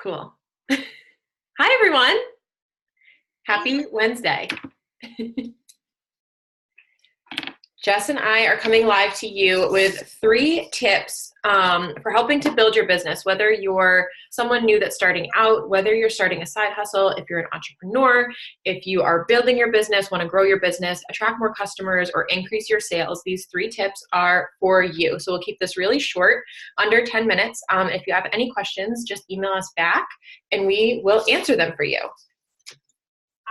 Cool. Hi, everyone. Hey, Happy Wednesday. Jess and I are coming live to you with 3 tips for helping to build your business, whether you're someone new that's starting out, whether you're starting a side hustle, if you're an entrepreneur, if you are building your business, want to grow your business, attract more customers, or increase your sales. These 3 tips are for you. So we'll keep this really short, under 10 minutes. If you have any questions, just email us back and we will answer them for you.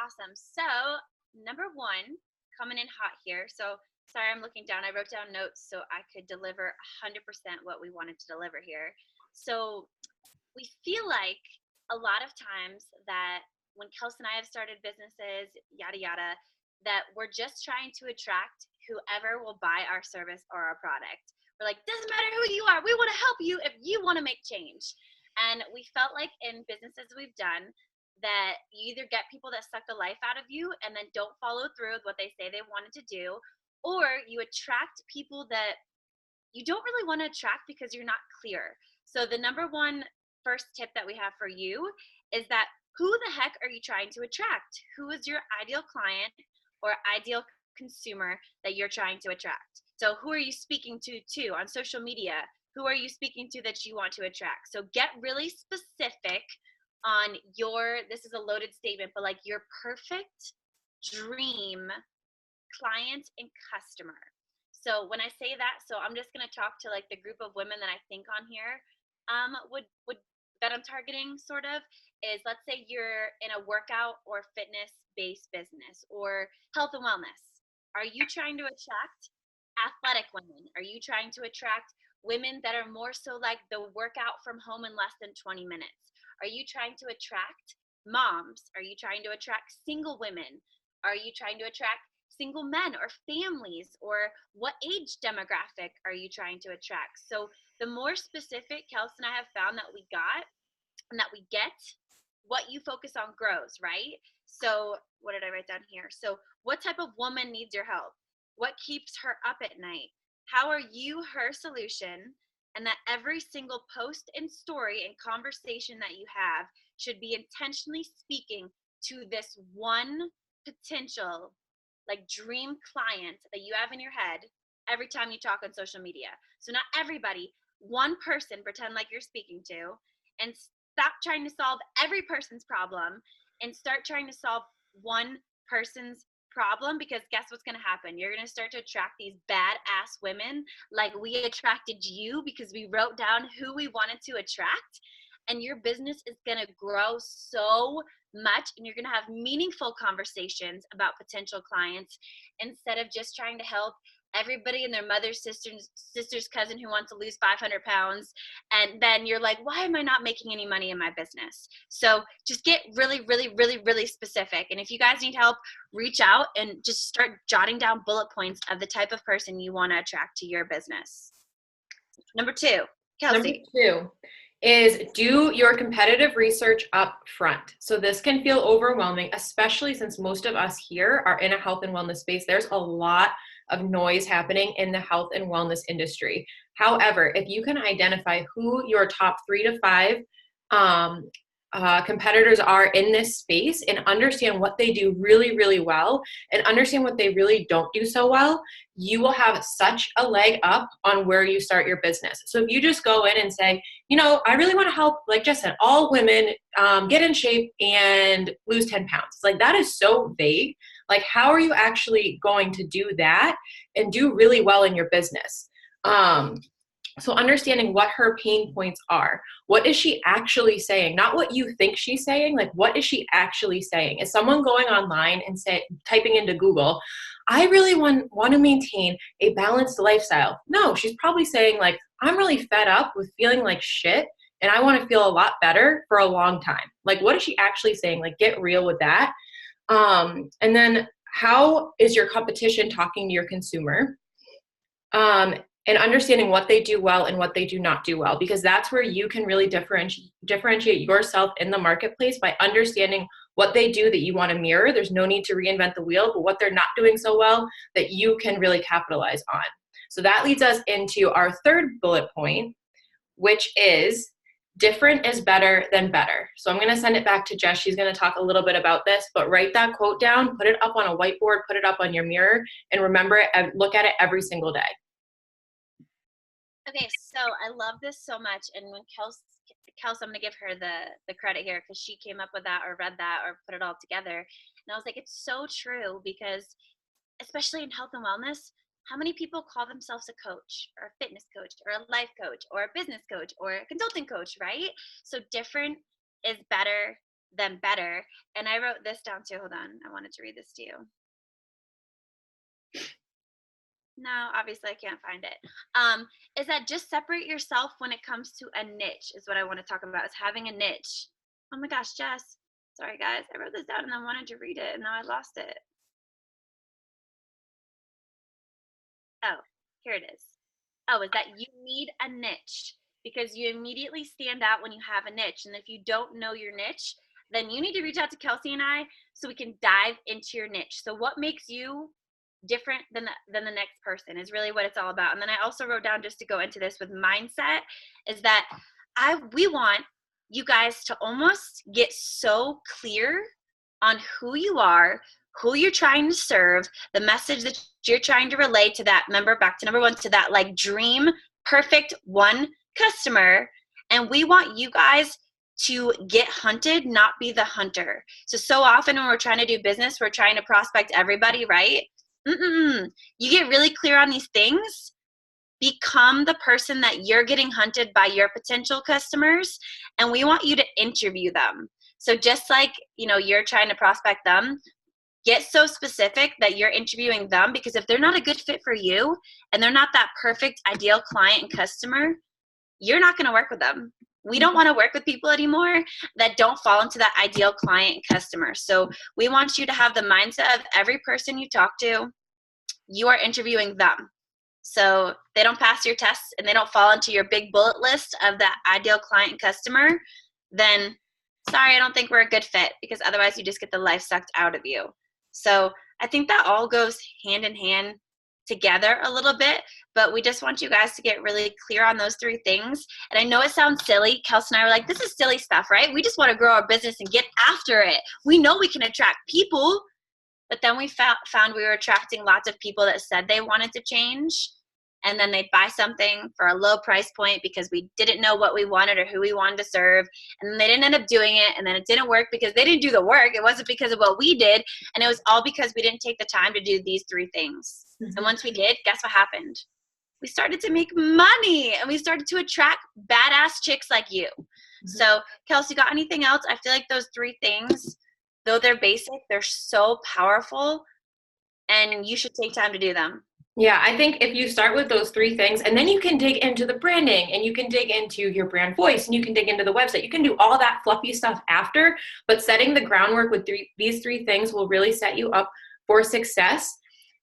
awesome. So, number one, coming in hot here. So, sorry, I'm looking down. I wrote down notes so I could deliver 100% what we wanted to deliver here. So, we feel like a lot of times that when Kelsey and I have started businesses, yada, yada, that we're just trying to attract whoever will buy our service or our product. We're like, doesn't matter who you are. We want to help you if you want to make change. And we felt like in businesses we've done, that you either get people that suck the life out of you and then don't follow through with what they say they wanted to do, or you attract people that you don't really want to attract because you're not clear. So the number one first tip that we have for you is that who the heck are you trying to attract? Who is your ideal client or ideal consumer that you're trying to attract? So who are you speaking to on social media? Who are you speaking to that you want to attract? So get really specific on this is a loaded statement, but like your perfect dream client and customer. So when I say that, so I'm just going to talk to like the group of women that I think on here would that I'm targeting sort of is, let's say you're in a workout or fitness based business or health and wellness. Are you trying to attract athletic women? Are you trying to attract women that are more so like the workout from home in less than 20 minutes? Are you trying to attract moms? Are you trying to attract single women? Are you trying to attract single men or families? Or what age demographic are you trying to attract? So the more specific Kelsey and I have found that we got and that we get, what you focus on grows, right? So what did I write down here? So what type of woman needs your help? What keeps her up at night? How are you her solution? And that every single post and story and conversation that you have should be intentionally speaking to this one potential like dream client that you have in your head every time you talk on social media. So not everybody, one person pretend like you're speaking to, and stop trying to solve every person's problem and start trying to solve one person's problem, because guess what's going to happen? You're going to start to attract these badass women like we attracted you because we wrote down who we wanted to attract, and your business is going to grow so much and you're going to have meaningful conversations about potential clients instead of just trying to help everybody and their mother's sister's cousin who wants to lose 500 pounds. And then you're like, why am I not making any money in my business? So just get really, really, really, really specific. And if you guys need help, reach out and just start jotting down bullet points of the type of person you want to attract to your business. Number 2, Kelsey. Number 2 is do your competitive research up front. So this can feel overwhelming, especially since most of us here are in a health and wellness space. There's a lot of noise happening in the health and wellness industry. However, if you can identify who your top 3 to 5 competitors are in this space and understand what they do really, really well and understand what they really don't do so well, you will have such a leg up on where you start your business. So if you just go in and say, I really want to help, like Jess said, all women get in shape and lose 10 pounds. Like that is so vague. Like how are you actually going to do that and do really well in your business? So understanding what her pain points are. What is she actually saying? Not what you think she's saying, like what is she actually saying? Is someone going online and typing into Google, I really want to maintain a balanced lifestyle? No, she's probably saying like, I'm really fed up with feeling like shit and I want to feel a lot better for a long time. Like what is she actually saying? Like get real with that. And then how is your competition talking to your consumer? And understanding what they do well and what they do not do well, because that's where you can really differentiate yourself in the marketplace by understanding what they do that you want to mirror. There's no need to reinvent the wheel, but what they're not doing so well that you can really capitalize on. So that leads us into our 3rd bullet point, which is different is better than better. So I'm going to send it back to Jess. She's going to talk a little bit about this, but write that quote down, put it up on a whiteboard, put it up on your mirror, and remember it and look at it every single day. Okay, so I love this so much. And when Kels, I'm going to give her the credit here because she came up with that or read that or put it all together. And I was like, it's so true because especially in health and wellness, how many people call themselves a coach or a fitness coach or a life coach or a business coach or a consulting coach, right? So different is better than better. And I wrote this down too. Hold on. I wanted to read this to you. No, obviously I can't find it. Is that just separate yourself when it comes to a niche is what I want to talk about, is having a niche. Oh my gosh, Jess. Sorry guys. I wrote this down and I wanted to read it and now I lost it. Oh, here it is. Oh, is that you need a niche because you immediately stand out when you have a niche. And if you don't know your niche, then you need to reach out to Kelsey and I so we can dive into your niche. So what makes you different than the next person is really what it's all about. And then I also wrote down, just to go into this with mindset, is that we want you guys to almost get so clear on who you are, who you're trying to serve, the message that you're trying to relay to that member, back to number one, to that like dream perfect one customer. And we want you guys to get hunted, not be the hunter. So often when we're trying to do business, we're trying to prospect everybody, right? You get really clear on these things. Become the person that you're getting hunted by your potential customers, and we want you to interview them. So just like, you're trying to prospect them, get so specific that you're interviewing them, because if they're not a good fit for you and they're not that perfect ideal client and customer, you're not going to work with them. We don't want to work with people anymore that don't fall into that ideal client and customer. So we want you to have the mindset of every person you talk to, you are interviewing them. So they don't pass your tests and they don't fall into your big bullet list of that ideal client and customer, then sorry, I don't think we're a good fit, because otherwise you just get the life sucked out of you. So I think that all goes hand in hand together a little bit, but we just want you guys to get really clear on those three things. And I know it sounds silly. Kelsey and I were like, this is silly stuff, right? We just want to grow our business and get after it. We know we can attract people, but then we found we were attracting lots of people that said they wanted to change, and then they'd buy something for a low price point because we didn't know what we wanted or who we wanted to serve, and then they didn't end up doing it, and then it didn't work because they didn't do the work. It wasn't because of what we did, and it was all because we didn't take the time to do these three things. And once we did, guess what happened? We started to make money, and we started to attract badass chicks like you. So Kelsey, got anything else? I feel like those three things, though they're basic, they're so powerful, and you should take time to do them. Yeah, I think if you start with those three things, and then you can dig into the branding, and you can dig into your brand voice, and you can dig into the website. You can do all that fluffy stuff after, but setting the groundwork with these three things will really set you up for success,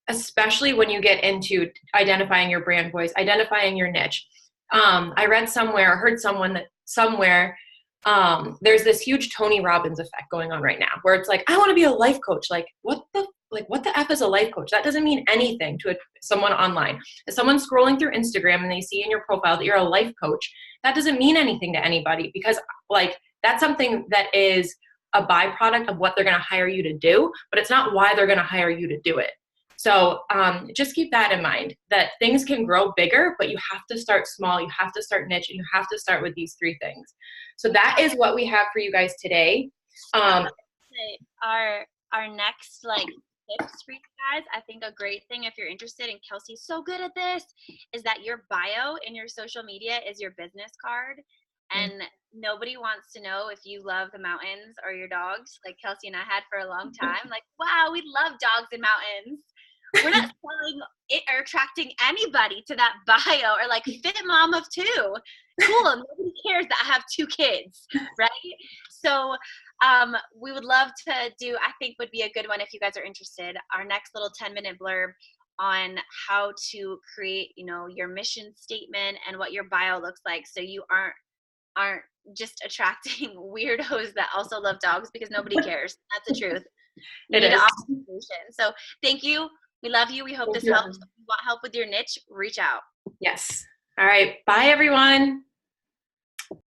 especially when you get into identifying your brand voice, identifying your niche. I read somewhere, heard somewhere, there's this huge Tony Robbins effect going on right now, where it's like, I want to be a life coach. Like, what the F is a life coach? That doesn't mean anything to someone online. If someone's scrolling through Instagram and they see in your profile that you're a life coach, that doesn't mean anything to anybody, because that's something that is a byproduct of what they're going to hire you to do, but it's not why they're going to hire you to do it. So just keep that in mind, that things can grow bigger, but you have to start small, you have to start niche, and you have to start with these three things. So that is what we have for you guys today. Our next tips for you guys, I think a great thing if you're interested, and Kelsey's so good at this, is that your bio in your social media is your business card. And nobody wants to know if you love the mountains or your dogs, like Kelsey and I had for a long time. Like, wow, we love dogs and mountains. We're not selling it or attracting anybody to that bio, or fit mom of two. Cool, nobody cares that I have 2 kids, right? So we would love to do, I think would be a good one if you guys are interested, our next little 10-minute blurb on how to create, your mission statement and what your bio looks like, so you aren't just attracting weirdos that also love dogs, because nobody cares. That's the truth. It is. So thank you. We love you. We hope this helps. If you want help with your niche, reach out. Yes. All right. Bye, everyone.